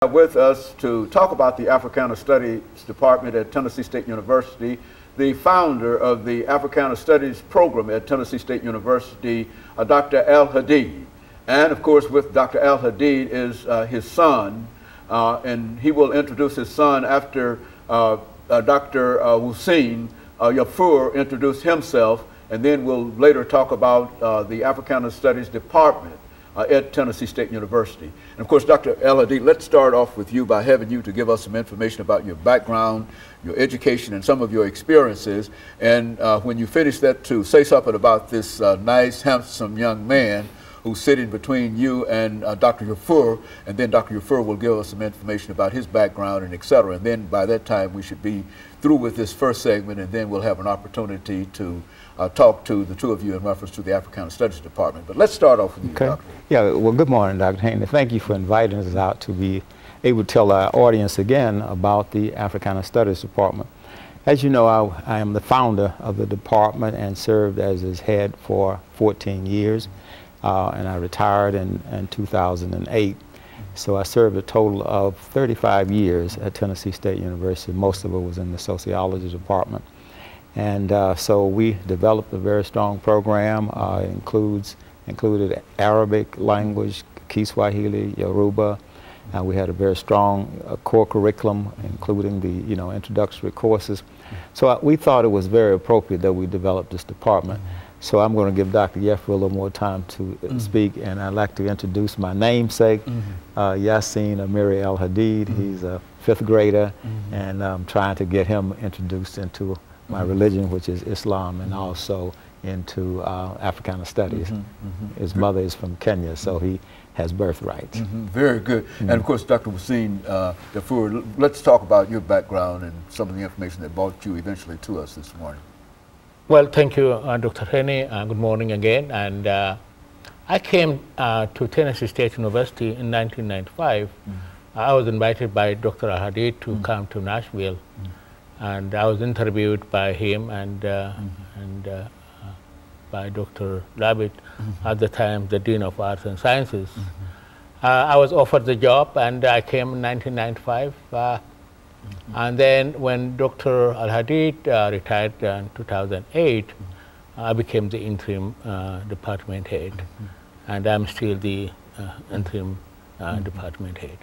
With us to talk about the Africana Studies Department at Tennessee State University, the founder of the Africana Studies program at Tennessee State University, Dr. AAl-Hadid. And of course with Dr. AAl-Hadid is his son, and he will introduce his son after Dr. Yousene4 introduced himself, and then we'll later talk about the Africana Studies Department at Tennessee State University. And of course, Dr. AAl-Hadid, let's start off with you by having you to give us some information about your background, your education, and some of your experiences. And when you finish that, to say something about this nice, handsome young man who's sitting between you and Dr. Yousene4, and then Dr. Yousene4 will give us some information about his background and et cetera. And then by that time, we should be through with this first segment, and then we'll have an opportunity to talk to the two of you in reference to the Africana Studies Department. But let's start off with you, Doctor. Yeah, well, good morning, Dr. Haney. Thank you for inviting us out to be able to tell our audience again about the Africana Studies Department. As you know, I am the founder of the department and served as its head for 14 years, and I retired in 2008. So I served a total of 35 years at Tennessee State University. Most of it was in the sociology department. And so we developed a very strong program. Included Arabic language, Kiswahili, Yoruba. We had a very strong core curriculum, including the introductory courses. So we thought it was very appropriate that we developed this department. So I'm going to give Dr. Yousene4 a little more time to speak, and I'd like to introduce my namesake, Yousene AAl-Hadid. He's a 5th grader, and I'm trying to get him introduced into my religion, which is Islam, and also into Africana Studies. His mother is from Kenya, so he has birthrights. Very good. And of course, Dr. Yousene4, let's talk about your background and some of the information that brought you eventually to us this morning. Well, thank you, Dr. Haney. Good morning again. And I came to Tennessee State University in 1995. I was invited by Dr. AAl-Hadid to come to Nashville. And I was interviewed by him and by Dr. Labit, at the time the Dean of Arts and Sciences. I was offered the job, and I came in 1995. And then when Dr. AAl-Hadid retired in 2008, I became the interim department head. And I'm still the interim department head.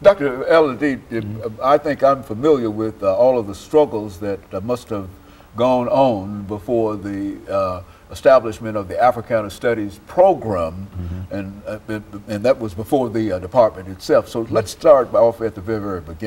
Dr. AAl-Hadid, I think I'm familiar with all of the struggles that must have gone on before the establishment of the Africana Studies program, and that was before the department itself. So let's start off at the very beginning.